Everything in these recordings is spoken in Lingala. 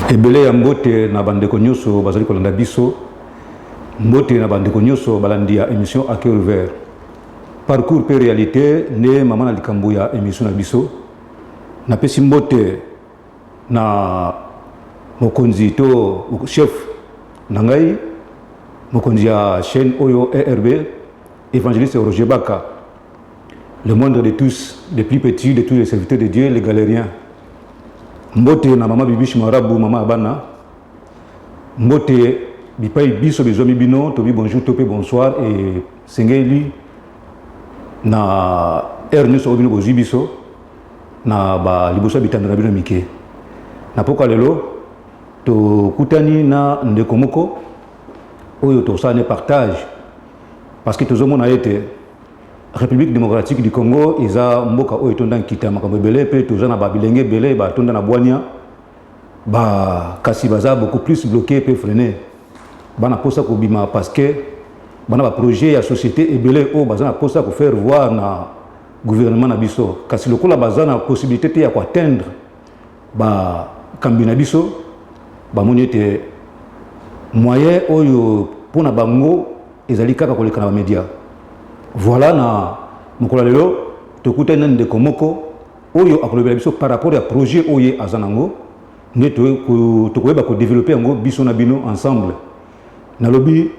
Ebele ya mbote na bandeko nyonso bazali kolanda biso, mbote na bandeko nyonso balandi ya émission à cœur ouvert. Parcours pe réalité ne mama na likambo ya émission na biso. Na pesi mbote na mokonzi to chef na ngai mokonzi ya chaîne Oyo ERB, évangéliste Roger Baka, le moindre de tous, les plus petits de tous les serviteurs de Dieu, les galériens. Mbote na mama bibishi marabu mama abana. Mbote bipai biso bezomi bino tobi bonjour topé bonsoir et sengeli na erne so bino bozi biso na ba liboso bitandra bino mike. Na poka lelo to kutani na ndeko moko oyo to sa ne partage parce que tozo mona été République démocratique du Congo eza mboka oyo tonda nkita makambo belé pe toza na babilenge belé ba tonda na bwania ba kasi baza beaucoup plus bloqué pe freiner bana posa ko bima parce que bana ba projet ya société ebelé o baza na posa ko faire voir na gouvernement na biso kasi lokola baza na possibilité te ya ko atteindre ba kambina biso ba monete moyen oyo pona bango ezali kaka koleka na ba média. Voilà na mokolo lelo tokuta na ndeko moko oyo akolobela biso par rapport à projet oyo azanango ne to koyeba ko développer ngo biso na bino ensemble na lobi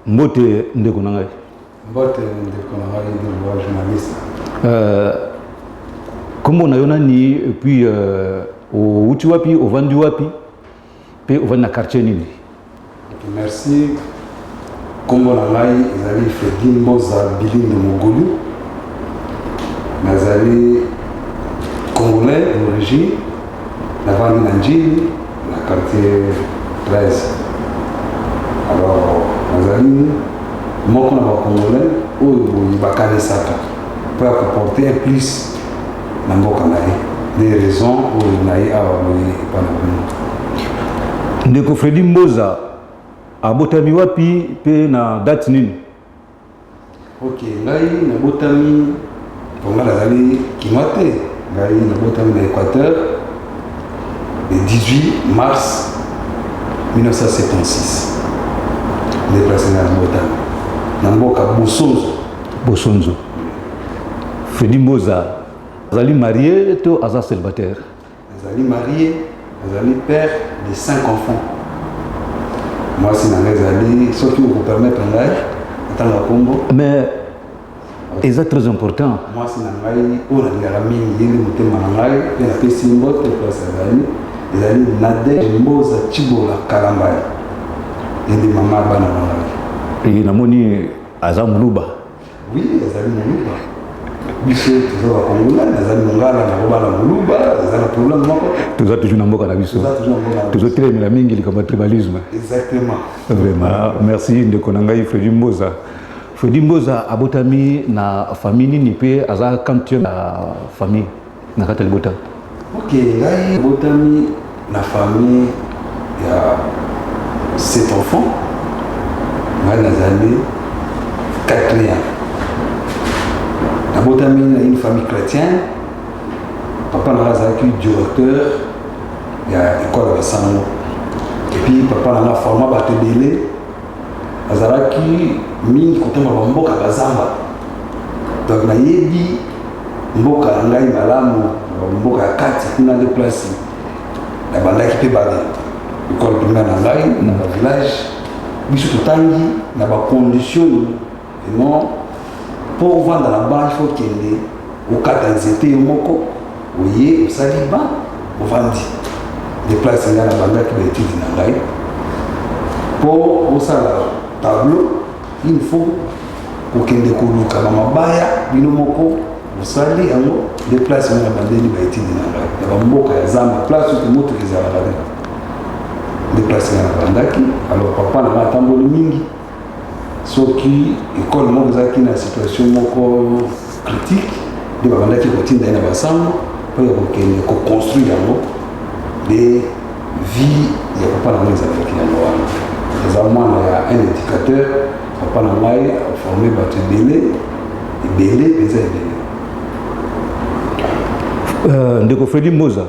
mbote ndeko na ngai de journaliste kombo na yona ni et puis au uti wapi au vandi wapi pe au vandi na quartier nini. Merci. Kombo na ngai ezali Fredi Mboza Bilingi Mogulu, nazali congolais d'origine, navandi na Njili na quartier 13. Alors nazali moko na ba-congolais oyo boyi bakanisaka po ya koporter un plus na mboka na ye des raisons oyo na ye awa boyi epana bino. Ndeko Fredi Mboza abotami wapi pe na date nini? Ok, ngai nabotami ponga nazali kimate, ngai nabotami na Équateur le 18 mars 1976. Déplacé na botami na mboka Bosonzo. Fredi Mboza azali marié to aza célibataire? Azali marié, azali père de 5 enfants. Moi, c'est ce qui vous permet de faire mais c'est très important. Moi, c'est oui, biso toujours à Congo, nazali mongala na roba na muluba, nazali problème moko. Toujours toujours na mboka na biso. Toujours très la mingi le tribalisme. Exactement. Vraiment, merci ndeko na ngai Fredi Mboza. Fredi Mboza abotami na famille ni pe aza quand na famille na kata libota. OK, ngai abotami na famille ya 7 enfants. Ngai nazali 4e. Abotami na une famille chrétienne. Papa n'a pas été directeur de l'école de Sango. Et puis papa n'a pas formé à Tébélé. Azaraki mingi kutama mboka bazamba. Donc na yebi mboka ngai malamu mboka ya kati kuna de place. Na bandaki pe bale. École primaire na ngai na village. Biso totangi na ba conditions non pour vendre là-bas, il faut qu'il y ait au cas d'anxiété, au yé, au saliba, au vendi. Des places dans la bande qui va être utilisée. Pour au tableau, il faut qu'il y ait des couleurs comme Mabaya, Binomoko, au sali, des places dans la bande qui va être utilisée. Il y a un mot qui est en place où tout le monde est à la bande. Des places dans la bande qui, alors papa n'a pas tambour mingi. Ce qui école moko zaki na situation moko critique de babanda qui continue dans la basango pour que ko construire des vies ya papa na meza avec les amants ya un éducateur papa na mai formé battu belé ndeko Fredi Mboza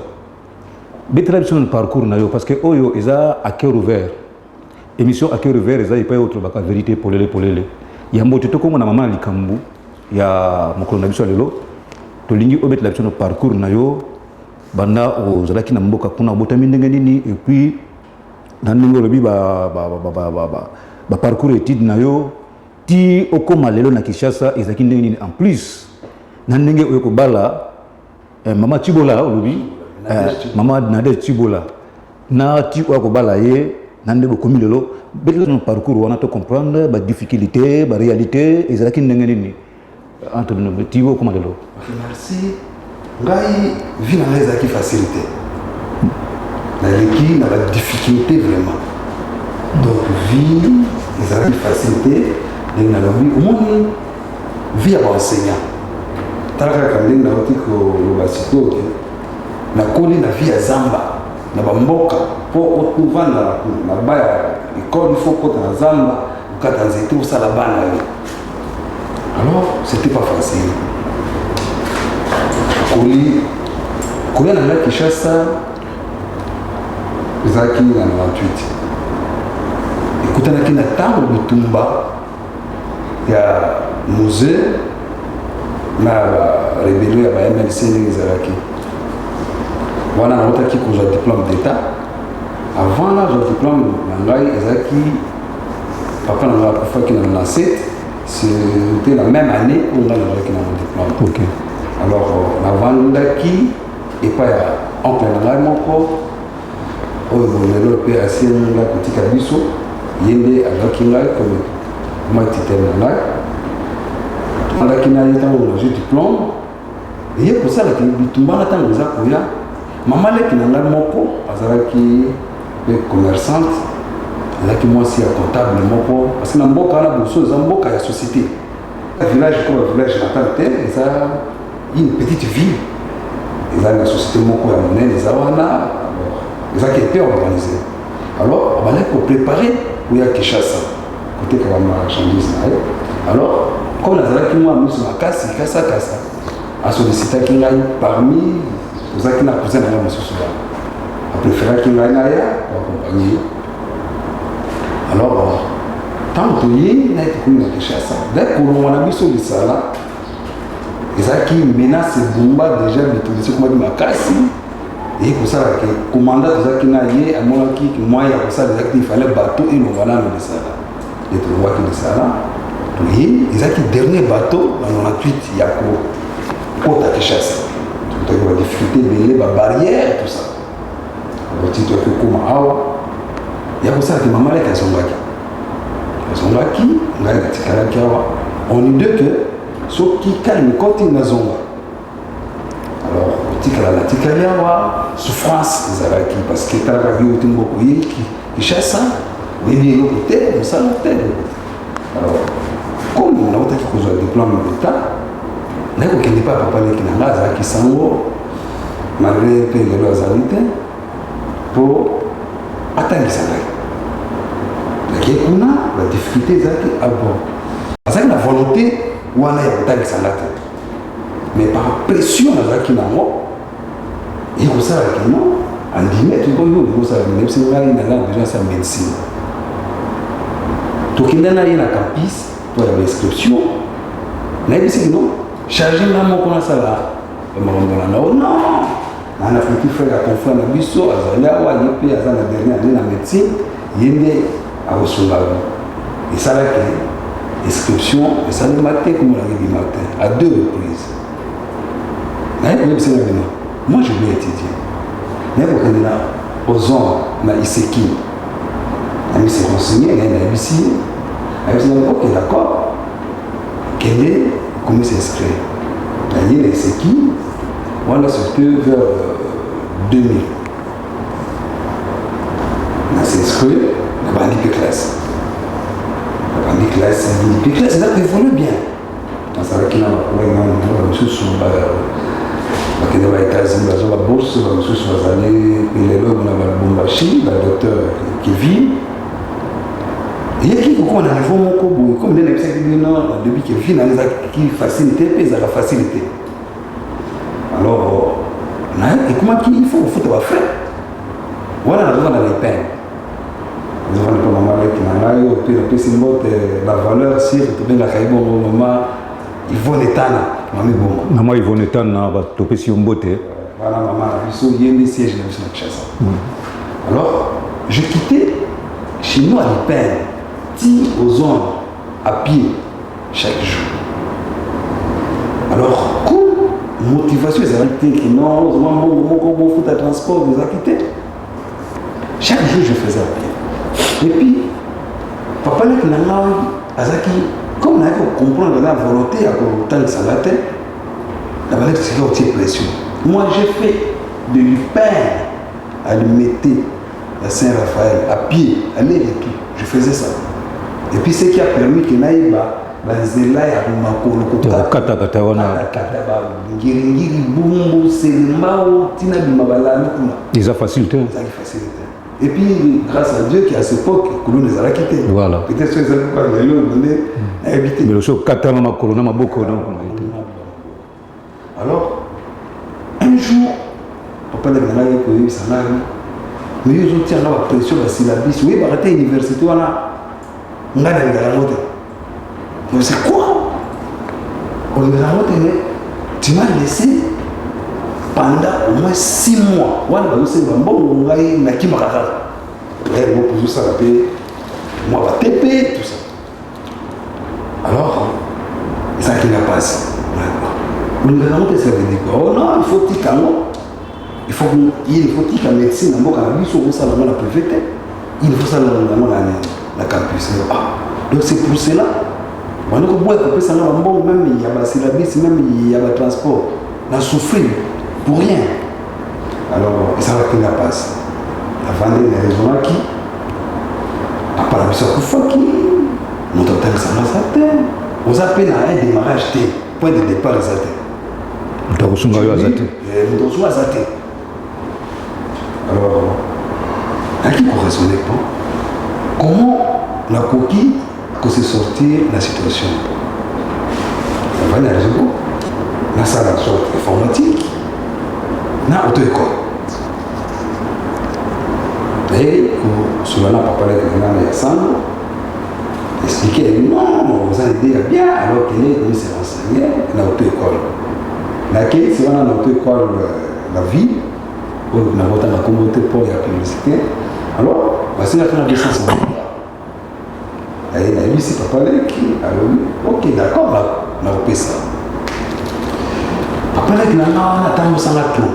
betela biso na parcours na yo parce que oyo eza à cœur ouvert émission à cœur ouvert eza epai autre baka vérité polele yambo te tokomona mama na likambo ya mokolo na biso lelo tolingi obetela biso na parcours na yo banda ozalaki na mboka kuna obotami ndenge nini et puis na ndenge olobi ba parcours étude na yo ti okoma lelo na Kinshasa ezalaki ndenge nini en plus na ndenge oyo kobala mama Chibola olobi mama Nadège Chibola na ti oyo kobala ye na ndenge okomi lelo betela na parcours wana to comprendre ba difficulté ba réalité ezalaki ndenge nini entre nous ti okoma lelo. Merci. Ngai vie na ngai ezalaki facilité naleki na ba difficulté vraiment donc vie ezalaki facilité ndenge nalobi omoni vie ya baenseignant tala kaka ndenge nauti koloba sikoyo te nakoli na vie ya zamba na bamboka mpo otovanda na baya ekole ifo kota na zamba okata nzete osala bana yo alors c'était pas facile kolia na ngai Kinshasa ezalaki na 98 ekutanaki na ntango bitumba ya musée na rebellion ya ba-MLC ndenge ezalaki wana nautaki kozwa diplôme d'état avant nazwa diplôme na ngai ezalaki papa na ngai akufaki na 97 c'était la même année oyo ngai nazalaki na mon diplôme. Okay. Alors navandaki epai ya oncle na ngai moko oyo lelo mpe asieni ngai kotika biso ye nde azwaki ngai comme moi titere na ngai tofandaki na ye ntango nazwi diplôme eye kosalaki bitumbana ntango eza koya mama leki na ngai moko azalaki mpe commerçante azalaki mwasi ya comptable moko parce que na mboka wana boso eza mboka ya société village comme village natal te eza une petite ville eza na société moko ya monene eza wana ezalaki epe organisé alors bazalaki koprépare oya Kinshasa koteka bamarchandise na ye alors comme nazalaki mwa miso makasi kasakasa asolicitaki ngai parmi ozalaki na cousin na ngai mosusu wana apréféraki ngai na ya bakompagne alors ntango toye na ye tokomi na Kinshasa dai kolongwa na biso lisala ezalaki menace ebumba déjà bitolisi komaki makasi eye kosalaki komanda tozalaki na ye amonaki moyen ya kosala ezalaki te ifale bateau elongwa nano lisala e tolongwaki lisala toye ezalaki dernier bateau na 98 ya kokota Kinshasa totaki badifficulté ebele babarrière tout ça oti toyaki okoma awa ya kosalaki mama leki azongaki ngai natikalaki awa on dit que soki kalmi koti nazonga alors otikala natikali awa souffrance ezalaki parce que talaka bioti mboko ye Kinshasa oyebi eloko te mosala te alors comme nautaki kozwa diplôme d'état naye kokende pa papa leki na ngai azalaki sango malgré mpe lelo azali te mpo atangisa ngai nake kuna badifficulté ezalaki abord azalaki na volonté wana ya kotangisa nga te mais par pression nazalaki nango ekosalaki no andime tukoyo ekosalaki nayebisi ngai naza déjà sa médecine tokende na ye na campus po ya bainscription nayebisiki no charge nga moko nasala makambo na nao non na petit frère ya confrère na biso azali awa ye mpe aza na dernier année na médecine ye nde akosunga esalaki inscription esalema te komonaki bima te à 2 reprises naye koyebisa nga bino moi je voulais étudier naye kokende na ozon na iseki namisi renseigné naye nayebisi nayebisi ok d'accord kende komi s'inscrire naye na iseki wana surtout vers 2000 na s'inscrire na bandi mpe classe bandi classe ezaka évolue bien nazalaki na bakulaingaa mosusu bakende ba États-Unis bazwa babourse bamosusu bazali lelo na balubumbashi badocteur Kevin eyaki kokoma na niveau moko boye comme nde nayebisaki bino na début Kevin ezalaki facilité mpe ezalaka facilité alors ekomaki il faut kofuta bafrais voilà on a les peines nous avons pas maman qui n'a eu puis le petit mot la valeur si tu bien la caïbo maman ils vont l'étana maman bon maman ils vont l'étana va topé si on botte voilà maman il y a des sièges dans cette chasse alors je quittais chez nous à les peines ti aux zones à pied chaque jour alors comme motivation ils avaient dit que non mon foot à transport ils ont quitté chaque jour je faisais à pied. Et puis, papa l'a dit, comme on a comprendre la volonté à temps que ça va être, la valeur c'est aussi pression. Moi j'ai fait de l'hyper à le mettre à Saint-Raphaël à pied, aller et tout. Je faisais ça. Et puis ce qui a permis que Naïba, Zela et Abumako, le ils ont facilité. Et puis, grâce à Dieu qui à cette époque, Kouloun les a quittés. Voilà. Peut-être que les gens ont habité. Mais le choc Katama Kouloun m'a beaucoup. Alors, un jour, papa l'a dit que ça n'a rien. Mais ils ont tiré la pression de la syllabus. Oui, à l'université, on a la moto. Mais c'est quoi? On a la moto, mais tu m'as laissé pendant au moins 6 mois. On a aussi un bon moment, on a qui m'a regardé. Moi, pour ça, moi, va TP, tout ça. Alors, ça qui n'a pas passé. Le gouvernement, ça veut dire quoi? Oh non, il faut qu'il y il faut qu'il y ait la médecine, il faut que ça soit la préfecture, il faut ça la campus. Donc c'est pour cela. On a que ça même il y a la syllabus, même il y a le transport. On a souffert pour rien. Alors, ça va qu'il n'y a pas. Avant de les raisons qui, à part la mission qui, mon total ça m'a sauté. On s'appelle à un démarrage T, point de départ Zaté. On t'a reçu un Zaté. Alors, à qui correspondait pas? Comment la coquille peut se sortir de la situation? Ça va y aller, la salle informatique, na auto-école. Et sur la papa de Yassan, expliquait non, vous avez dit bien, alors qu'il est venu se renseigner dans l'auto-école. Laquelle c'est dans l'auto-école la ville, où nous avons la communauté pour la publicité. Alors, voici la fin de l'essence. Et il a dit, c'est papa qui a dit, ok, d'accord, on a repris ça. Papa qui n'a pas tout.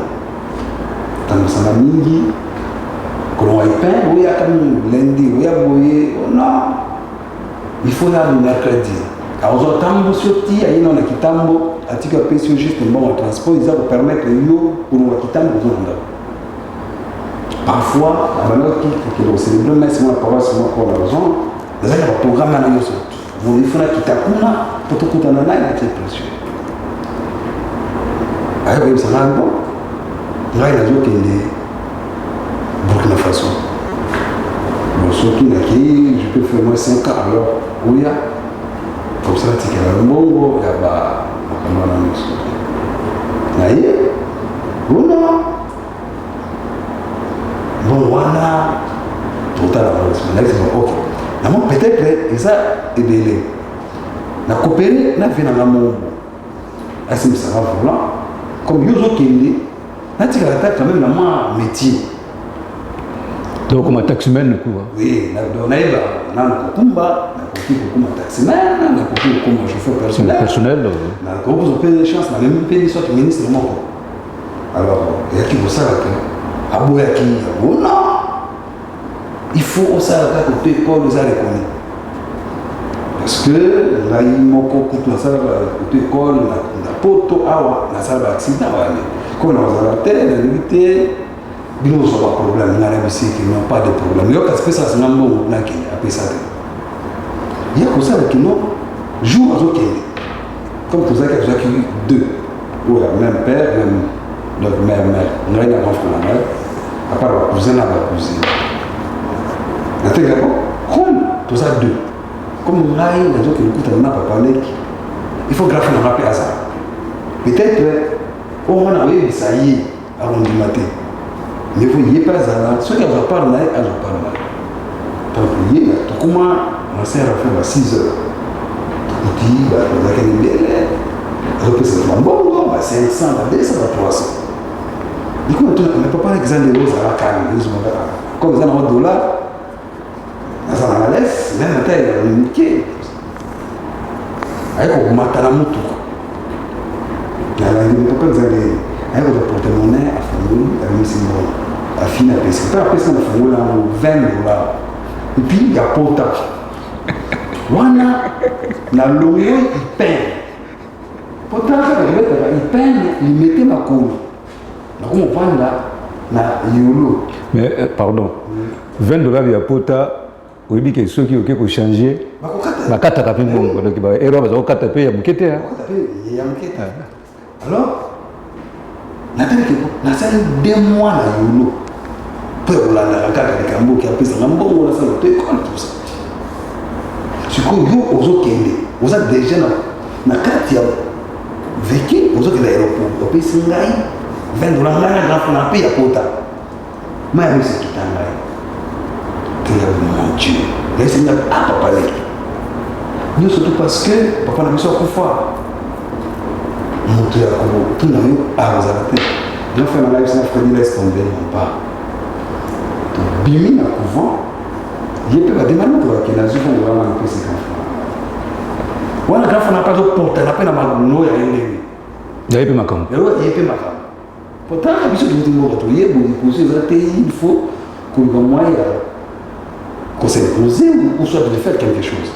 Dans la mingi, que l'on a peint, oui, il y a comme lundi, oui, non, il faut aller le mercredi. Alors, on a tambo sorti, il y a un kitambo, à titre de juste un bon transport, ils vont permettre yo pour nous kitambo. Parfois, à l'heure qui c'est le même, c'est moi, parfois, c'est moi pour l'argent, il y a un programme à la maison. Il faut que tu aies pour tout le monde, il y a une pression. Alors, ça va bon. Là, il y a des gens qui sont Burkina Faso. Bon, ceux qui sont qui, je peux faire moins 5 ans. Alors, où il y a, comme ça, il y a le Mongo, il y a la maison. Là, il y a, ou non? Bon, voilà, total, ok. Peut-être que ça est délai. La coopérer, la vie dans la monde. Assez ça va volant. Comme Yozo Kendi, là tu as quand même un métier. Donc comme un taximène, quoi. Oui, on a un combat, on a un taximène, on a un chauffeur personnel. On a des chances, on a même payé soit ministre de monde. Alors, il y a qui vous savez que Abouyaki, non, il faut aussi que tu écoles les reconnues. Parce que là, il m'a beaucoup de ça, tu écoles, la poto, la salle d'accident, comme on a la terre, la vérité, il n'y a pas de problème, il y a pas de problème. Il y a parce que ça, c'est un mot qui a ça. Il y a comme ça qui n'ont joue à aucun. Comme pour ça qu'il y a deux, ou même père, même notre mère, nous avons la mère, à part la cousine, la cousine. Comme tout ça deux. Comme on a eu des autres qui nous pas parlé, il faut graffer le rappel à ça. Peut-être, on a eu ça y est, avant du matin. mais vous n'y êtes pas là. Ceux qui ont parlé, ils ont parlé. Donc, il y a comment on s'est fait à 6 heures. Il dit, vous avez une belle. Alors, c'est bon, 500, 200, 300. Du coup, on ne peut pas examiner les euros à la canne. Comme ils ont un dollar, ils ont la laisse, même la taille, ils ont une niquée. Avec un matala moto. Il ne peut pas examiner. Avec le porte-monnaie, à Fongouli, à Missimon, à Fina Pesca. C'est pas la Pesca de Fongouli, à 20 $. Et puis, il y a Pota. Wana, na longo, il peint. Pota, il peint, il mettait ma cour. Donc, on prend là, na yolo. Mais, pardon, 20 $, il y a Pota, oui, mais que ceux qui ont changé, la carte a fait bon. Donc, il y a une carte à payer, il y a un alors, il y a 2 mois na yolo. Pour la carte de Cambo qui a pris ça, on a fait tout ça. Ce que vous, aux autres, vous êtes déjà dans la carte qui a vécu, aux autres, l'aéroport, au pays Singaï, 20 $, on a payé à Pota. Mais c'est tout un bail. Mon Dieu, les Seigneurs, ah, papa, nous surtout parce que papa n'a pas besoin de faire. Mon Dieu, tout n'a eu à vous arrêter. Nous faisons la live, c'est un frère, il laisse tomber, non pas. Bimi na couvent, il peut demander pour que la zone soit vraiment un peu si grand. Voilà, quand on n'a pas de porte, on a peine à m'agouler, il y a un demi. Il y a un peu ma camp. Il y a un peu ma camp. Pourtant, il y a des choses qui vont retrouver, il faut qu'on moyen qu'on s'est posé ou soit de faire quelque chose.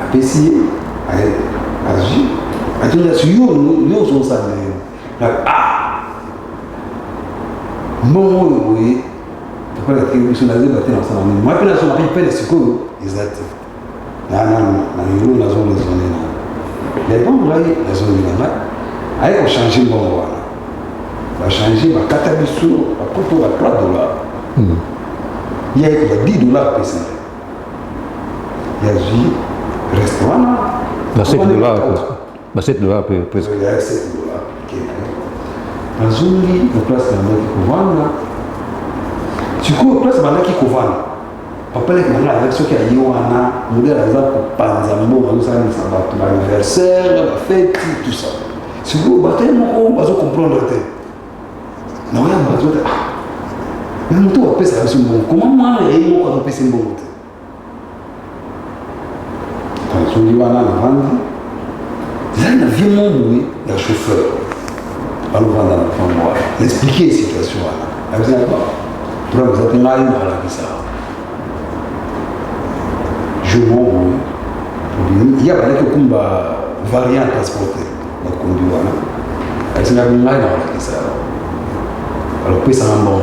Apprécier, agir, à tout le monde, nous sommes ça. Ah! Non, oui. Pourquoi la télévision a été ensemble? Moi, je suis un peu de ce que exact. Non, nous avons les zones. Les bons, là, les zones là. Allez, on change le bon. On va changer, on va catabiser, on va $3. Il y a $10 pour ça. Il y a un restaurant. $7 presque. Il y a $7. Dans une vie, on place dans notre couvent. Tu cours place dans notre couvent. Papa, avec ceux qui ont eu un modèle pour Panzambo, l'anniversaire, la fête, tout ça. Si vous battez, on va comprendre. Non, il y a un bateau. Mais tout va passer avec bon. Comment moi, il y a un passer bon. Quand on dit voilà, la vente, il y a un vieux monde, il y a un chauffeur. Alors, on va dans la expliquer la situation. Vous savez pas. Pour vous êtes mal dans la vie. Je m'en vais. Il y a pas de variant transporté. Donc, on dit voilà. Vous êtes mal dans la vie. Alors, puis ça va bon.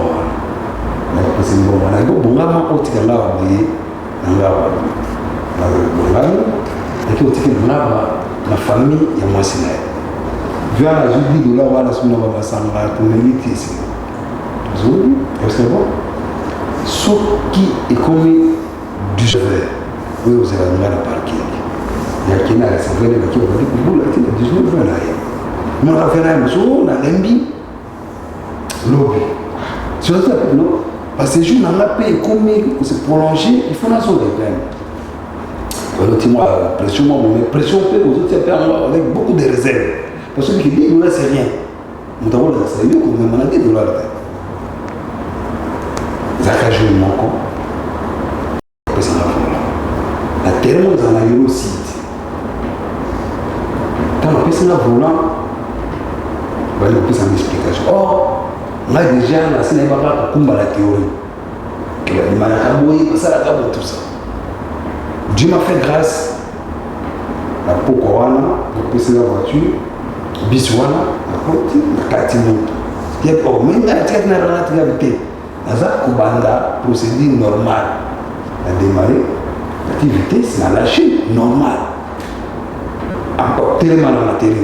On a dit bon, on va faire là, on la famille, il y a moins de vers la journée de là, on va la semaine où on va s'engager pour l'élite ici. Zone, est-ce que bon? Ce qui est commis du chef, oui, vous avez la parking. Il y a qui n'a pas fait le qui va dire que vous l'avez dit 19 ans là. Mais on a fait un jour, on a l'embi, lobby. Sur le tapis, non? Parce que les jours, on a payé commis, on s'est prolongé, il faut la zone de peine. Alors, pression, mais pression peut aux autres avec beaucoup de réserves. Parce que qui dit $10, c'est rien. Nous avons la salle, nous avons $10. Zaka joue mon compte. Après ça, la tellement dans la yellow site. Quand on fait ça, volant, on va faire une explication. Or, on a déjà la cinéma pour la théorie. Il m'a dit, ça la table tout ça. Dieu m'a fait grâce. La Pokowana, pour passer la voiture. Biswana, la côte, la Katino. Il y a même la tête n'a rien à gravité. Naza Kubanda, procédure normale. A démarré, l'activité, c'est la lâcher normale. Encore tellement dans la télé.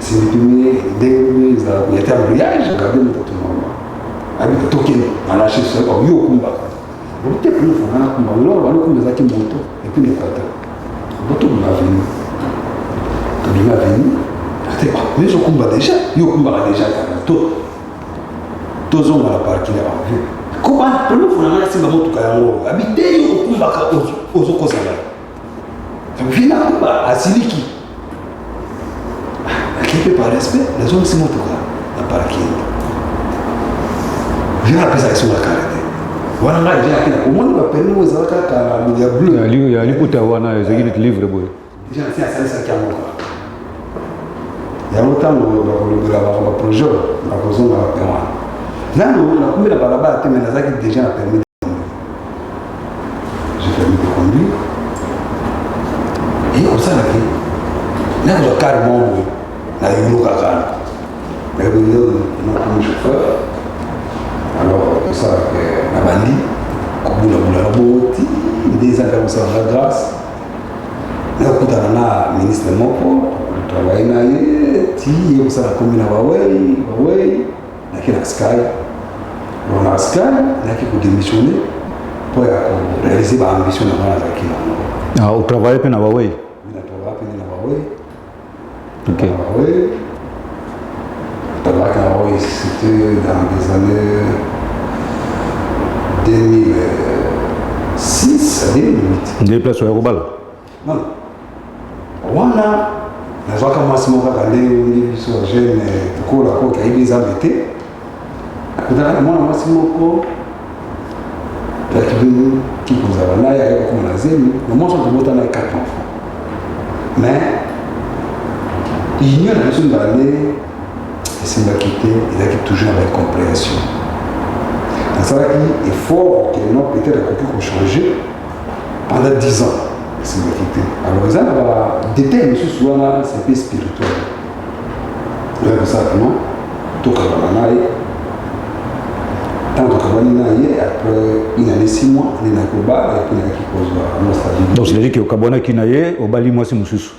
C'est le premier, dès qu'il y a un brillage, regardez le tout normal. Avec le token, on a lâché ça, on y a au combat. Vous êtes plus fort, on a un combat. On a un combat qui monte, et puis les patas. Votre combat venu. Tout le monde venu. Mais je combat déjà, je combat déjà tout. tous on a la parking là vu comment pour nous on a simba moto kayango habité au kumbaka ozo kozala ça me vient là asiliki quelque par respect les hommes c'est moto la parking vient la pesa sur la carte wana ngai vient akina omoni ba permis ozala kaka ya bleu ya liputa wana ezaki livre boy déjà c'est ça ça qui a mon il y a longtemps le projet la raison de la permis là on a combien de balabala mais ça qui déjà a permis de conduire j'ai permis de conduire et comme ça là je carrément na yulo kaka mais le chauffeur alors ça na bandi kobula bula na boti des ans comme ça la grâce na kutana na ministre moko travailler na ye ti ye ça la commune Huawei na kina Sky on a Sky na qui pour démissionner pour réaliser ba ambition na bana za kina au travail pe na Huawei na travail pe na Huawei OK Huawei travail na Huawei c'était dans les années 2006 à 2008 des places au Robal non wana nazwaka mwasi moko kaka ndenge ongi biso jeune kokola koki ayebi eza mbete akutaka mwana mwasi moko ki kozala naye ayeba koma na zemi na mwasi tobota na 4 enfants mais union na biso mbane esimbaki te ezalaki toujours avec compréhension nasalaki effort ke non peut-être akoki kochanger pendant 10 ans. Alors, ça va détailler monsieur wana c'est peu spirituel. Là ça comment tout comme on a tant que on a après une année 6 mois on a koba et puis on a qui pose nostalgie. Donc c'est-à-dire que kabona kinaye obali mwasi mususu.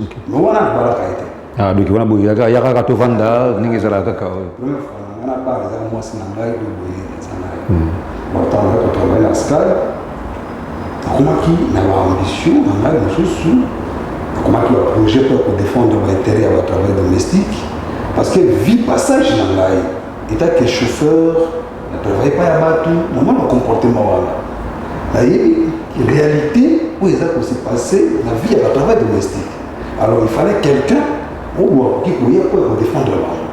OK. Mais on a baraka été. Ah donc on a boya yaka to vanda ningi zala kaka. Première fois on a pas les mwasi na ngai do boye sana. Bon tant que on va na Sky akomaki na baambition na ngai mosusu akomaki baprojet mpo kodéfendre baintérêt ya batravail domestique parce que vie passage na ngai etake chauffeur na travaille pas ya bato namona comportement wana nayebi réalité oyo eza kose passe na vie ya batravail domestique alors il fallait quelqu'un oyo akoki koya mpo ya kodéfendre bango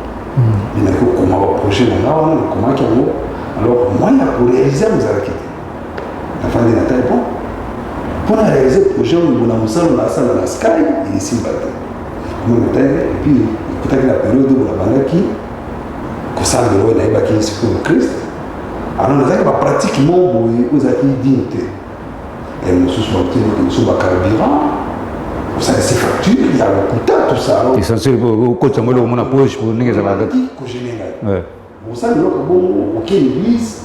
minaki okoma baprojet na ngai wana nakomaki yango alors moyen ya koréalize yango ezalaki te nafandi na tai bon pour réaliser le projet où on a moussé la salle de la Sky et ici battu et puis écoutez la période où on a banné qui que ça de l'eau n'a pas qui est sur le Christ alors on a pas pratiquement aux acquis dignité et nous sommes à carburant ça c'est facture il y a le coût tout ça c'est censé au côté de mon approche pour nous ça va ouais on sait le bon OK l'église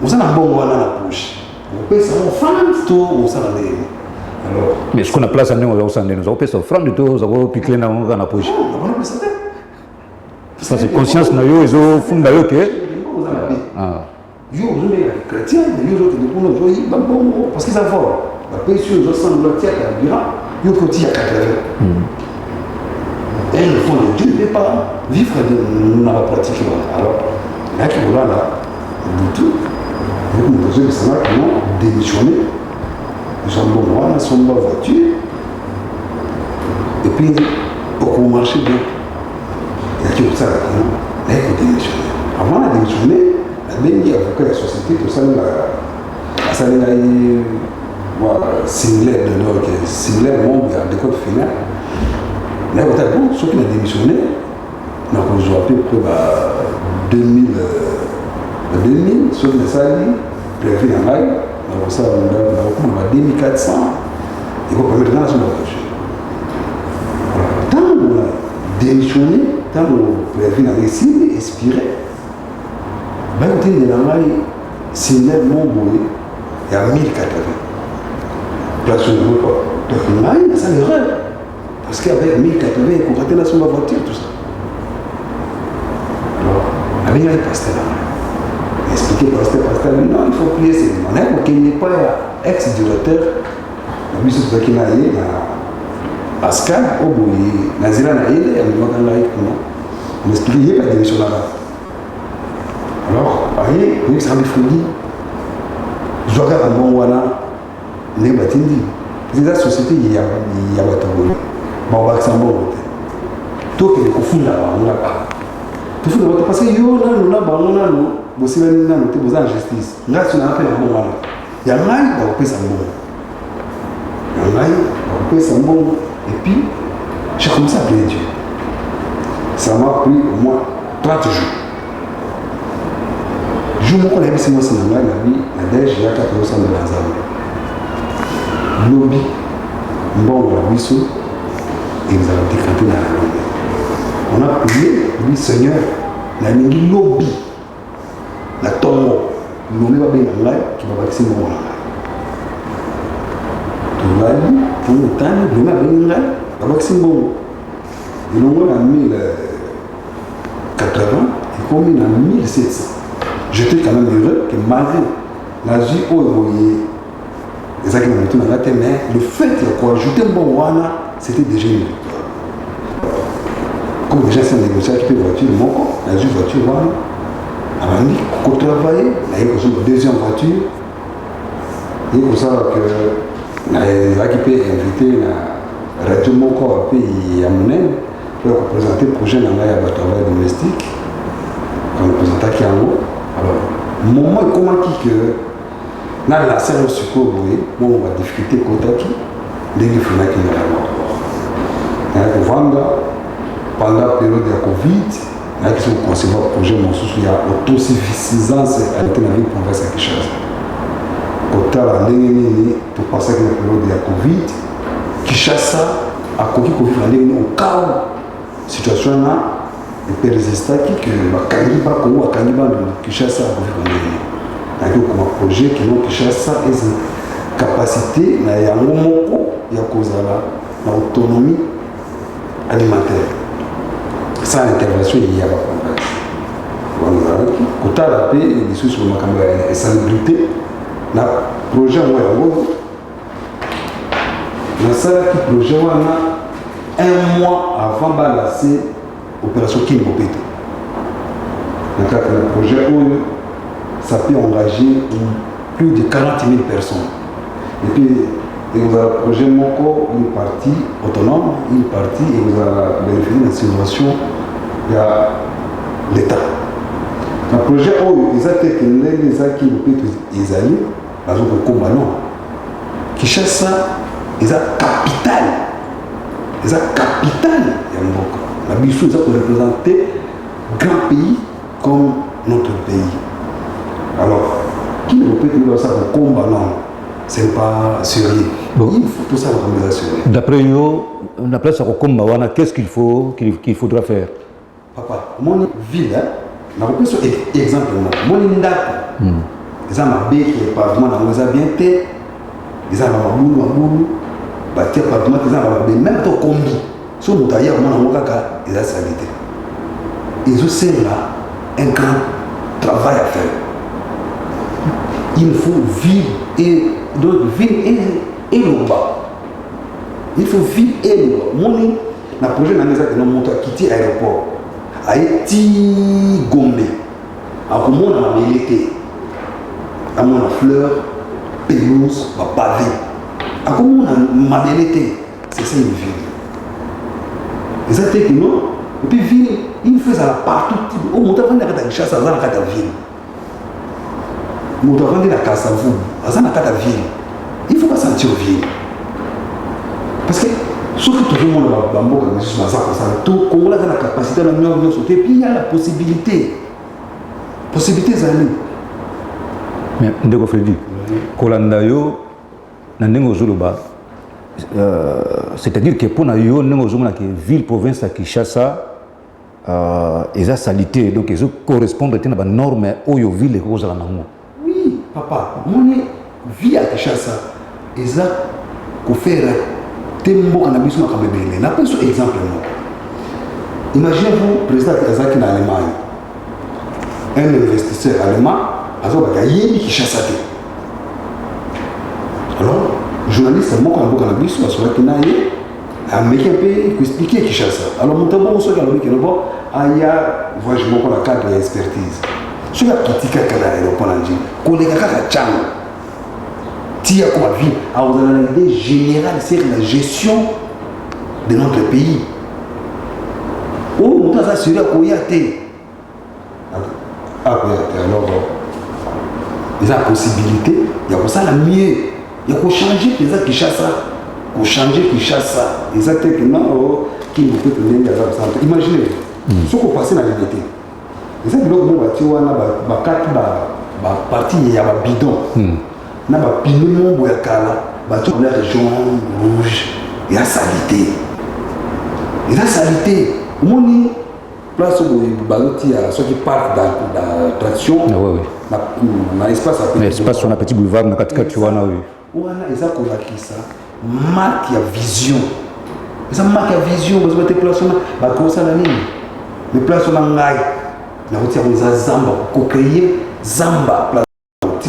on sait la bonne wana la poche on peut s'en offrande tout on s'en aller alors mais ce qu'on a place à nous on s'en aller nous on peut s'offrande tout ça va piquer dans la poche ça c'est conscience na yo ezo funda yo ke ah yo vous êtes chrétien mais yo autres pour nous joie ba bon parce que ça fort la péché aux sang de tiers carburant yo côté à 80 et le fond de Dieu n'est pas vivre de la pratique alors là qui voilà là du tout vous me posez ça là comment démissionner ils ont bon moi sont dans la voiture et puis pour marcher bien il y a tout ça là il faut démissionner avant de démissionner la même avocat de la société tout ça la ça similaire de l'or qui est similaire au monde de code final mais vous avez bon ceux qui ont démissionné on a rejoint à peu près 2000 ceux qui ont prévu dans l'ail on a ça on a 2400 il faut permettre dans la zone de tant on a démissionné tant on prévu dans les signes expiré ben on dit dans l'ail similaire mon boy il y a 1080 place sur le quoi donc l'ail ça l'erreur parce qu'avec 1080 il faut rater la somme de voiture tout ça alors avec les pasteurs expliquer pasteur non il faut plier ses monnaies pour qu'il n'y ait pas ex-directeur la mise sur ce qu'il a eu à Pascal au bout Nazira n'a eu et on va dans la on explique pas démission là-bas Alors, voyez, vous savez, je regarde à mon wana, les batindi. C'est la société, il y a Batabo. Bon, on va s'en bon. Tout est confus là, on n'a pas. Tout fou de parce que yo, là, nous, là, on a nous, vous savez, nous, nous, nous, en justice. Là, tu n'as pas de bon wana. Il y a un aïe, on va payer ça bon. Il y a un aïe, on va payer ça bon. Et puis, j'ai commencé à prier Dieu. Ça m'a pris au moins 30 jours. Je me connais bien, c'est moi, c'est la vie, la dèche, il y a 4% de l'ensemble. Lobby, bon, la mission, et nous avons décrété dans la lobby. On a prié, oui, Seigneur, la mingi lobby, la tombe, lobby va bien dans l'air, qui va vacciner mon l'air. Tout va bien, pour le temps, lobby va bien dans l'air, va vacciner mon. Et nous, on a 1080, et combien en 1700. J'étais quand même heureux que malgré la vie où les gens qui m'ont dit mais le fait de ajouter un bon wana, c'était déjà une victoire. Comme déjà c'est un négociateur qui peut voiture, mon corps, la voiture wana, on a dit qu'on travaillait, il y a une deuxième voiture, et pour ça que les gens qui peuvent inviter la radio mon corps, puis il y a mon aide, pour présenter le projet dans le travail domestique, comme le présentant qui est en haut. Alors, le moment est comment que dans la scène au secours, on va difficulté contact, les gens qui n'ont pas de vendre pendant la période de la Covid, il y a qui sont concevoir le projet, il y a autosuffisance à la ville province à Kinshasa. Quand on a pour passer à la période de la Covid, Kinshasa a conquis au cas où situation là. Et puis résister que Kangiba Congo à Kangiba de Kinshasa a vu comme un projet qui nous Kinshasa et une capacité il y a un moment il y a cause à l'autonomie alimentaire sans intervention il y a pas voilà quand la paix et les sous sur le macambo et salubrité le projet on a ça qui projet on a un mois avant de lancer opération qui est opérée. Donc, le projet où ça peut engager plus de 40 000 personnes. Et puis, vous avez le projet Moko, une partie autonome, une partie, et vous avez bénéficié d'une situation de l'État. Le projet où ils ont été les gens qui ont été les alliés, par exemple, le combat non. Qui cherche ça, ils ont capital. Ils ont capital. Il y a un Moko. La Bissou, ça peut représenter un grand pays comme notre pays. Alors, qui ne peut pas ça pour combat, non, c'est pas sérieux. Bon. Il faut tout ça pour sérieux. D'après vous, d'après ça, combat, qu'est-ce qu'il faudra faire? Papa, mon ville, je vais prendre un exemple. Mon ndako, les gens qui est pavement dans les habités, les gens qui ont boulou, bâtir pavement, les gens qui ont même ton combi. Si on a ils ont salité. Ils ont là un grand travail à faire. Il faut vivre et donc vivre et le bas. Il faut vivre et le bas. Mon la projet maison que nous montons à quitter l'aéroport. A été Gombe. À comment on a milité. À mon fleur, pelouse, pavé. À comment on a milité. C'est ça une ville. Les technos, et puis ville, il fait ça partout. Au montant de la chasse, à la ville. Au montant de la casse à vous, à la ville. Il ne faut pas sentir ville. Parce que, sauf que tout le monde a bambou, tout le monde a la capacité de la sauter, et puis il y a la possibilité. Possibilité d'aller. Mais, Ndeko Freddy, Kolandayo, Nandengo Zuluba. C'est-à-dire que pour la ville, province à Kinshasa, ils ont salité, donc ils correspondent à la norme où ils vivent les causes à la maman. Oui, papa, mon vie à Kinshasa, ils ont fait tembo en abyssement comme bébé. N'a pas ce exemple. Imaginez-vous, président Kazaki en Allemagne, un investisseur allemand, il a gagné Kinshasa. Alors, journaliste c'est moi quand on a vu sur la qu'il a américain peut expliquer Kinshasa. Alors mon tabou on se regarde que il y a voyage mon la cadre d'expertise. Ce qui a critiqué l'aéroport en Nigeria, collègue à Tchang, tia comme vie, alors vous avez une idée générale, c'est la gestion de notre pays. Oh, on a assuré à Koyate. Alors, il y a la possibilité, il y a ça la mieux, il y a qu'on changer les gens qui chassent ça, qu'on changer qui chassent ça, exactement, qui nous peut tenir les gens. Imaginez, ce qu'on passe dans la vérité. Et ça, donc, on va dire, on a une partie, il y a un bidon. On a un pignon, il y a la région rouge, il y a salité. Il y a salité. On place où il y a ceux qui partent dans la traction. Dans l'espace à petit l'espace sur un petit boulevard, dans 4 tu vois, oui. On a ça, marque la vision. Ça marque la vision, vous avez des places, comme ça, la ligne. Les places sont en aïe. Il y a des zamba, co-créer, zamba, qui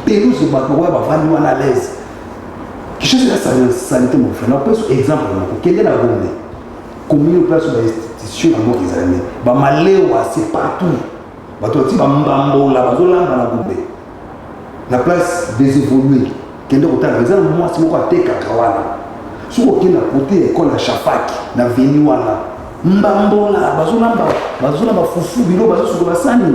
pelouse, qui va venir à l'aise. Qui cherche la sanité, mon frère. On peut exemple, quel est la bonne? Combien de places dans l'institution dans les années? Maléo, c'est partout. La place désévoluée. Quel est le temps? Les gens, moi, c'est moi qui ai été à si vous avez côté école à Chafak, na venu wala mbambola bazona bafufu bilo bazo sur la sani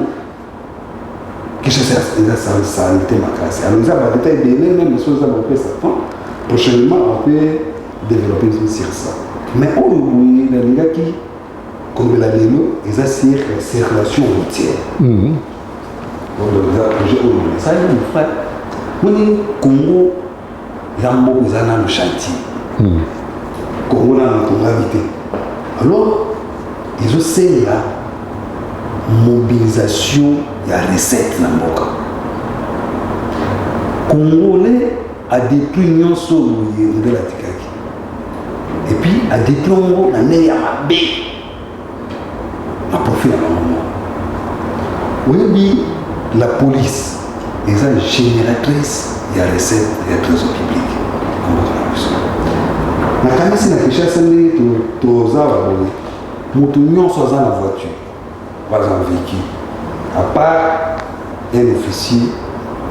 que je sais ça sanité ma classe alors ça va détailler des même choses ça va faire ça prochainement on peut développer sur ça mais oui les gars qui comme la lelo ils assurent la circulation routière donc le projet ça mon frère mon Congo Zambo ils en le chantier Congo n'a pas habité. Alors, ils ont fait la mobilisation de la recette dans le Boka. Congolais a détruit non seulement de la Tikaki. Et puis, a détruit la Neyamabé. A profité à un moment. Oui, la police est une génératrice de la recette et de la trésor public. Na kanisi na Kinshasa ndenge toza babone moto nyonso aza na voiture baza na véhicule à part un officier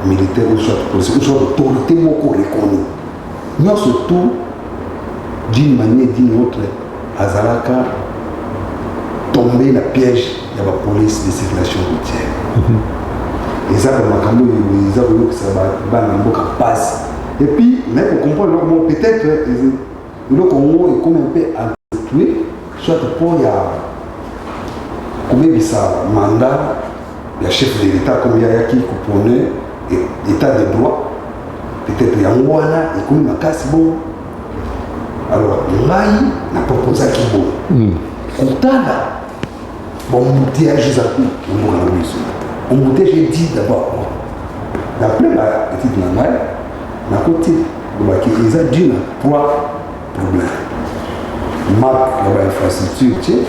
militaire ou soit policier ou soit autorité moko reconnue nyonso tout d'une manière d'une autre azalaka tombé na piège ya ba police de circulation routière eza ba makambo eza koyokisa bana mboka passe et puis mais pour comprendre leur mot peut-être le Congo est comme un peu habitué, soit pour il y a comme ça mandat, il y a chef de l'État comme il y a qui couponne État de droit, peut-être il y a un ouana et comme il y a casse bon. Alors là, il n'a pas proposé qui bon. Pourtant là, bon embouteillage à tout, on embouteillage dit d'abord. D'après la étude de la maille, la côté ils ont dit trois problème. Marque, il y a l'infrastructure,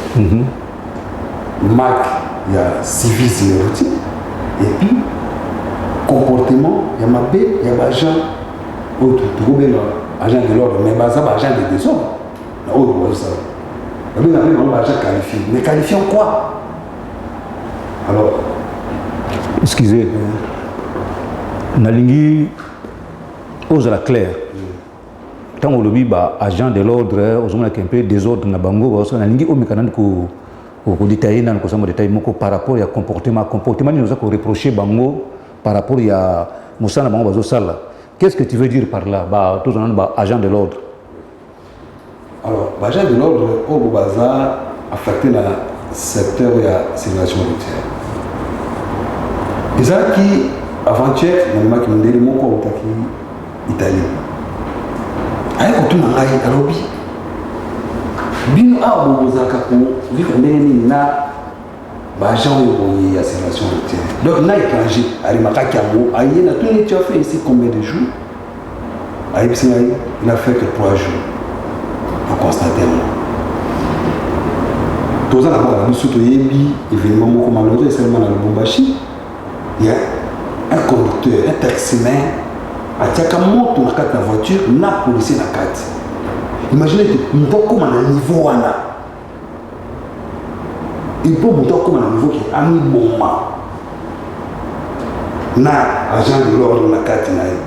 marque, il y a civisme routier, et puis comportement, il y a ma paix, il y a l'agent, agent de l'ordre, mais il y a l'agent de désordre. Il y a un agent qualifié. Mais qualifié en quoi? Alors, excusez, Nalingi, ose la claire. Tant que le agent de l'ordre, on a un peu désordre dans Bango, on a lingi au mécanisme ko détailler dans le détail par rapport à comportement nous a reproché Bango par rapport à Moussa Bango bazo sala. Qu'est-ce que tu veux dire par là? Tous un agent de l'ordre. Alors, l'agent de l'ordre au Baza affecté dans le secteur de la circulation routière. Ils ont qui avant-hier, dans le monde moko Italie. Aïe, quand on a un lobby, bien à vous vu qu'on est là, agent de la circulation routière. Donc, là, étranger, à Makakamo, aïe, tu as fait ici combien de jours? Aïe, il a fait que 3 jours. On constate. Tous les gens qui sont événement malheureux, seulement dans le Bombashi, il y a un conducteur, un taximan. Il y a un voiture, il a policier dans la carte. Imaginez que nous sommes comme à un niveau. Il faut monter comme à un niveau qui est un bon. na agent de l'ordre na kati na ye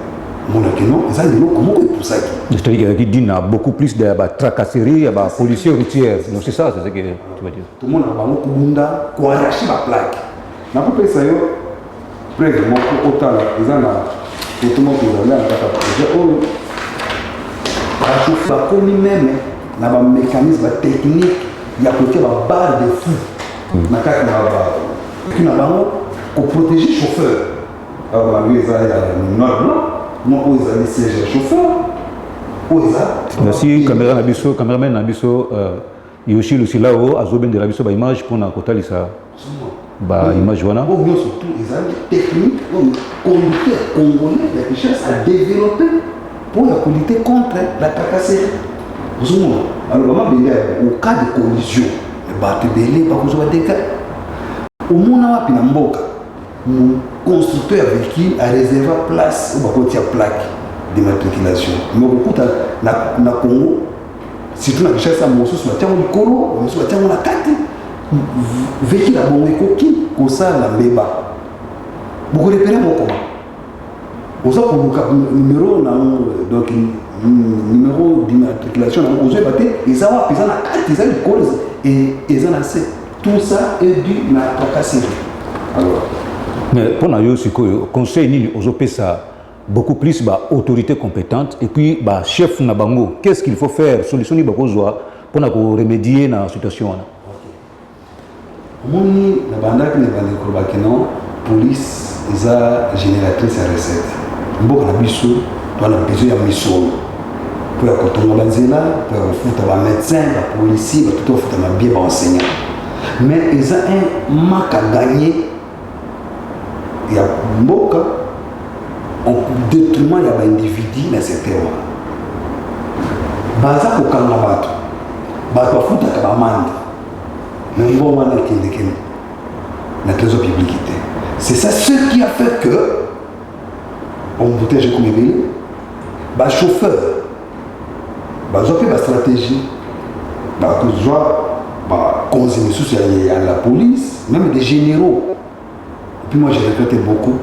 monaki non eza eloko moko epusaki. C'est-à-dire qu'il dit beaucoup plus de tracasserie à la policiers routière. Donc c'est ça, c'est ce que tu vas dire. Tout le monde a beaucoup bunda koarracher la plaque. Na kopesa yo preuve moko otala eza na tout le monde qui a kata projet oyo bachauffe bakomi même na bamécanisme technique ya kotia babarre de fou na kati na bango koprotéger chauffeur. Alors lui eza ya nord blanc moi oyo ezali siège ya chauffeur oyo eza merci caméraman na biso yoshi lusilao azobendela biso baimage mpona kotalisa baimage wana oyo nyonso tout ezali technique oyo conducteur congolais ya richesse a développé pour la lutter contre la tracasserie. Alors, au cas de collision, le bateau belé, pas que ce des cas. Au moment où Pinamboka, mon constructeur avec qui a réservé place au bas plaque d'immatriculation. Mais beaucoup na Congo, surtout dans la richesse à Mossos, sur la terre du Colo, sur la terre de la carte, vécu la bonne coquille, comme ça, la béba. Beaucoup de périls, comment? Pour ça, pour le numéro, donc numéro d'immatriculation, on a battu, ils ont la carte, ils ont le cause, et ils ont assez. Tout ça est dû à la tracasserie. Alors. Mais pour nous, le conseil, aux ça beaucoup plus d'autorités compétentes et puis chef Nabango. Qu'est-ce qu'il faut faire? Solution pour remédier à la situation. Moni na bandaki ne bande ko bakino police eza génératrice à recette. Mboka na biso to na besoin ya misolo. Pour ya kotonga banzela, pour ya futa ba médecin, ba policier, ba tout futa na bien ba enseignant. Mais ils ont un manque à gagner. Il y a mboka en détriment ya ba individu na secteur. Baza ko kanga bato. Bato futa ka ba mande. Mais bon, la trésor public. C'est ça ce qui a fait que on protège comme il est. Chauffeur, la stratégie, conseiller sous la police, même des généraux. Et puis moi j'ai regretté beaucoup.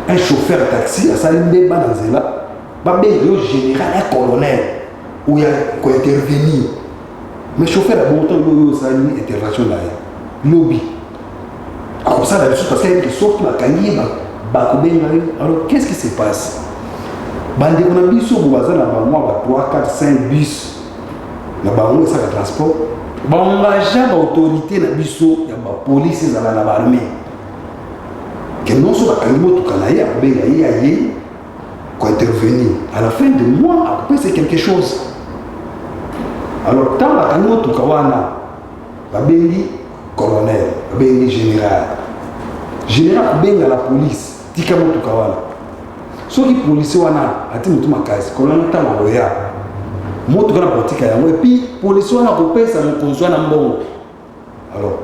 Un chauffeur taxi, à Salimbe Banazela, un général, un colonel, où il y a quoi intervenir. Mais chauffeur a bon temps, il y a une intervention là. Lobby. Alors ça, parce qu'il y a des sortes de cagnes, alors qu'est-ce qui se passe? Bande on a mis sur Boazan, là-bas, 3, 4, 5 bus. Là-bas, on a ça le transport. On n'a jamais autorité dans le bus, il y a la police, il y a l'armée. Que non seulement la cagnes, tout canaille, il y a quoi intervenir. À la fin de mois, après, c'est quelque chose. Alors, tant la cagnon tout kawana, la béni colonel, la béni général. Général, béni la police, tikamo tout kawana. Ceux qui policiers wana, ati mutu makasi, colonel tama roya. Moto kana politika yango et puis policiers wana ko pesa mo konzwa na mbongo. Alors,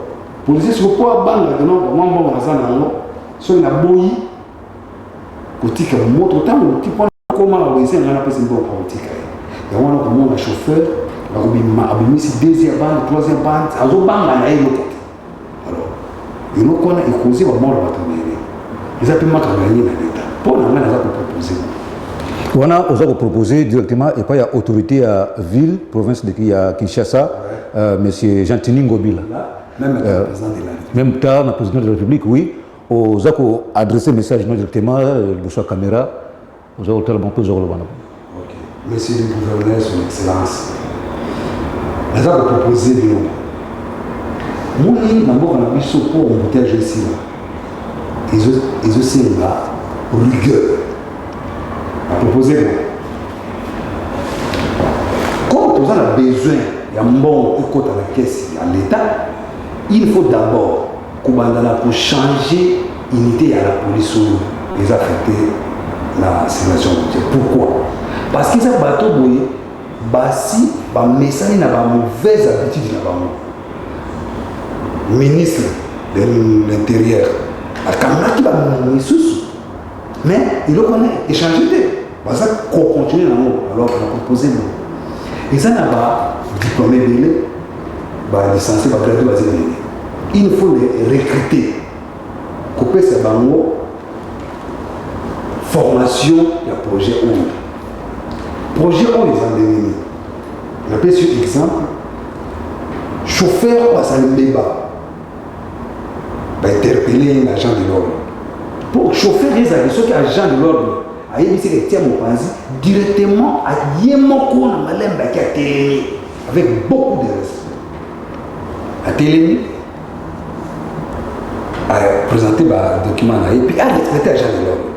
policiers sur quoi banga de non, mbongo na sana ngo, so ina boyi kotika moto tama tipo koma wa wese ngana pesa mbongo politika. Ya wana ko mona chauffeur abimisi deuxième bande, troisième bande, azo banga na yelo côté. Alors, il nous connaît et causer va mort va tomber. Ils appellent ma gagner na l'état. Pour na ngana za proposer. Wana oza proposer directement et pas il y a autorité à ville, province de Kinshasa, monsieur Jean-Tini Ngobila. Même le président de la République. Même tard le président de la République, oui. Oza ko adresser message directement de sa caméra, oza ko tel bon peu zoro bana. OK. Monsieur le gouverneur, son excellence. Ils ont proposé de nous. Moi, je suis un peu pour embouteillage ici. Ils ont aussi la rigueur. À proposer. Quand on a besoin d'un bon écoute à la caisse à l'État, il faut d'abord pour changer l'unité à la police où ils affectent la situation. Pourquoi? Parce qu'ils ont bateau bouillé. Basi ba message na ba mauvaise habitude na ba ministre de l'intérieur a kamaki ba misusu mais il connaît échanger parce qu'on continue alors on a proposé et ça n'a pas diplômé belé ba licencié ba gradué il faut les recruter couper ces bango formation ya projet oyo eza ndenge nini napesi yo exemple chauffeur oyo asali mbeba bainterpele ye na agent de l'ordre pour chauffeur ezali soki agent de l'ordre ayebisi etia mopanzi directement aye moko na malembe yaki atelemi avec beaucoup de respect atelemi présenter document na ye puis arespecter agent de l'ordre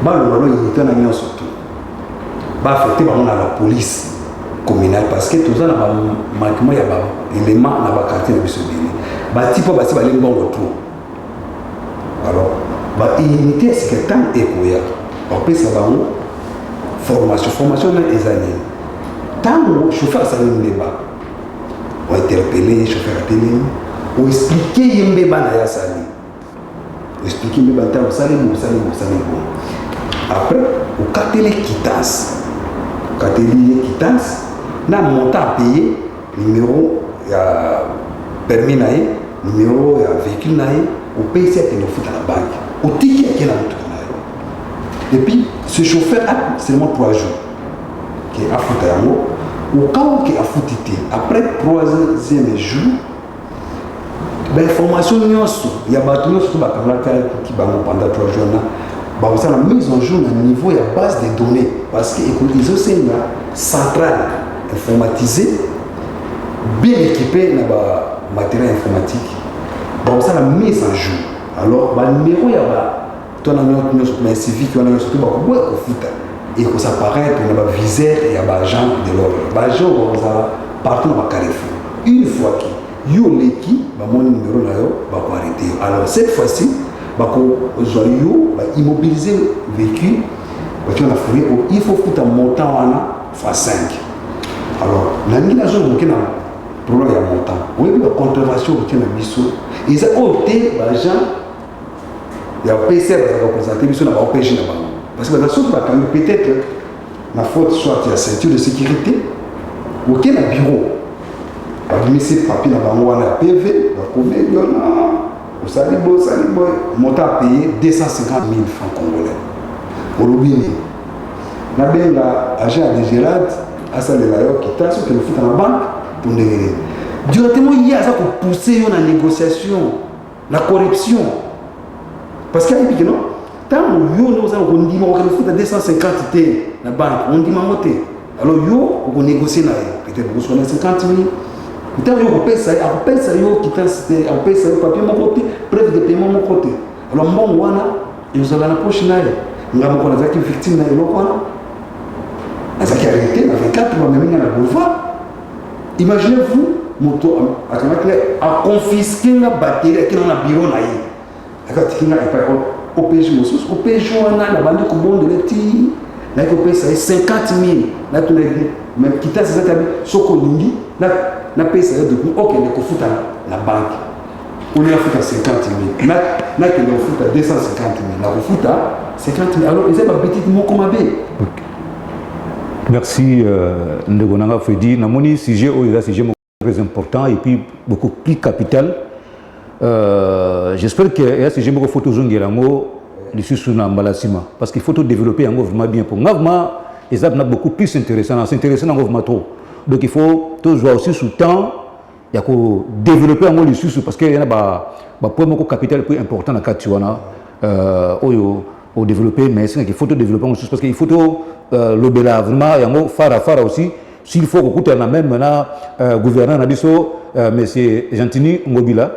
balobalo unité na nyonso tu baaffecte bango na la police communale parce que toza na bamanquement ya baélément na bakartier na biso bele bati mpo basi balengi bongo trop alors baunité ya sika ntango ekoya bapesa bango formation na eza nini ntango chauffeur asali mbeba ointerpele chauffeur atelemi oexplike ye mbeba na ye asali oexplike mbeba ntango osali bo après okateli quittance na montant à payer numéro ya permis na ye numéro ya véhicule na ye opesi akende ofuta na banque otiki ake na motuka na ye et puis ce chauffeur a seulement 3 jours ke afuta yango okao ke afuti te après 3e jour bainformation nyonso ya bato nyonso to bakangaka ki bango pendant 3 jours na bakosala mise en jour na niveau ya base de données parce que ezosenga centrale informatisée bien équipée na matériel informatique bakosala mise en jour alors banuméro ya tona nyonso na civique wana nyonso to bakoboya kofuta ekosaparaître na bavisere ya baagent de l'ordre baagent bakozala partout na bacarrefour une fois que yo leki bamoni numéro na yo bakoarrete yo alors cette fois-ci bakozwa yo baimmobiliser véhicule batia na fourrier il faut futa montant wana fois 5 alors nalingi nazomoke na problème ya montant oyebi bacontervention otia na biso eza oyo te baagent ya pcr bazaka kopresente biso na baopg na bango parce que baza soki bakangi peut-être na faute soit ya ceinture de sécurité oke na bureau babimisi papier na bango wana ya pv bakomeli yo na osali boy montant à payer 250 000 francs congolais olobi nini nabenga agent ya dgilad asalela yo kita soki lofuta na banque to ndenge nini directement ye aza kopousse yo na négociation na corruption parce que ayebiki no ntango yo nde ozala okondima okofuta 250 te na banque ondima ngo te alors yo okonégocie na ye peut-être okoswana 50 000 ntango yo akopesa yo quittance te akopesa yo papier moko te preuve de paiement moko te alors mbongo wana ezala na poche na ye nga moko nazalaki victime na eloko wana azalaki arrêté na 24 bameminga na boulevard imaginez-vous moto akangaki aconfiske nga bateri akina na bureau na ye akatikinga epai opg mosusu opg wana na bandi kobondela ti nayaki kopesa ye 50 000 natunaki même quittance eza tabi soki olingi napesa yo document okende kofuta na banque oni afuta 50 000 nakende kofuta 250 000 nakofuta 50 000 alors eza babetite moko mabe. Merci ndeko nanga Fredi namoni sujet oyo eza sujet très important et puis beaucoup plus capital. J'espère que y a sujet moko faut tozongela ngo lisusu na mbalasima parce qu'il faut tout développer yango vraiment bien pour ngavma eza na beaucoup plus intéressant na vraiment trop. Donc il faut toujours aussi sous temps il y a ko développer yango lisusu parce que y a ba point moko capital plus important na katiwana oyo au développer mais c'est qu'il faut tout développer aussi parce qu'il faut tout l'obéla vraiment yango fara aussi s'il faut que na même na gouverneur na biso monsieur Gentini Ngobila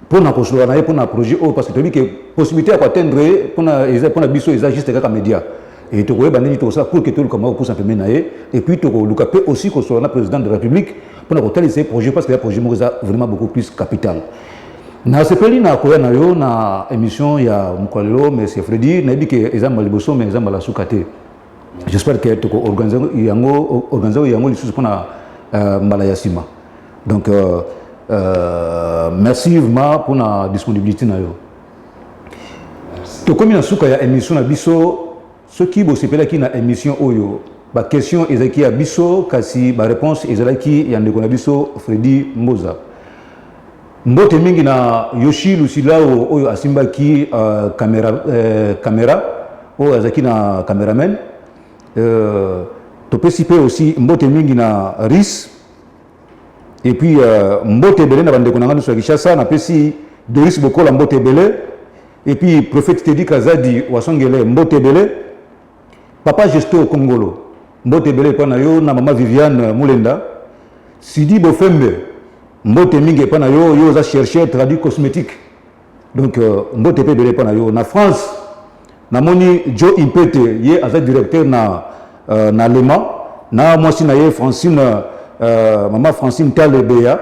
pour na construire na pour na projet parce que tu dis que possibilité à atteindre pour na biso ils juste comme média et tu koyeba nini to ça pour que tout le comment pour simplement na et puis tu luka peut aussi construire na président de la République pour na hôtel ces projets parce que les projets vraiment beaucoup plus capital. Na sepeli na koya na yo na émission ya Mkwalelo monsieur Fredi na dit que ezamba liboso mais ezamba la sukate. J'espère que tu organiser yango lisusu pour na mbala ya sima. Donc merci vraiment pour la disponibilité na yo. To comme na suka ya émission na biso ce qui bo sepela ki na émission oyo ba question ezaki ya biso kasi ba réponse ezalaki ya ndeko na biso Fredi Mboza. mbote mingi na Yoshi Lucila oyo asimbaki caméra oyo azaki na cameraman topesi pe aussi mbote mingi na Ris et puis mbote belé na bandeko na ngano so Kishasa na pesi Doris Bokola mbote belé et puis prophète Teddy Kazadi wasongele mbote belé papa Gesto Kongolo mbote belé pa na yo na mama Viviane Mulenda Sidi Bofembe mbote mingi pa na yo yo za chercheur traduit cosmétique donc mbote pe belé pa na yo na France na moni Joe Impete ye aza directeur na Lema na mwasi na ye Francine maman Francine Talebea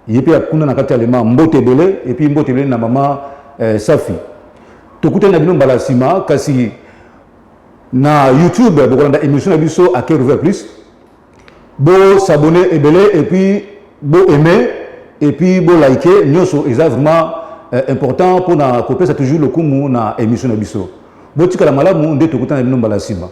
yepe akuna na kati ya Lema mbote belé et puis mbote belé na maman Safi tokuta na bino mbala sima kasi na YouTube bokolanda émission na biso à Cœur Ouvert Plus bo s'abonner et puis bo aimer et puis bo liker nyoso eza vraiment important pour na kopesa toujours le kumu na émission na biso botika la malamu nde tokuta na bino mbala sima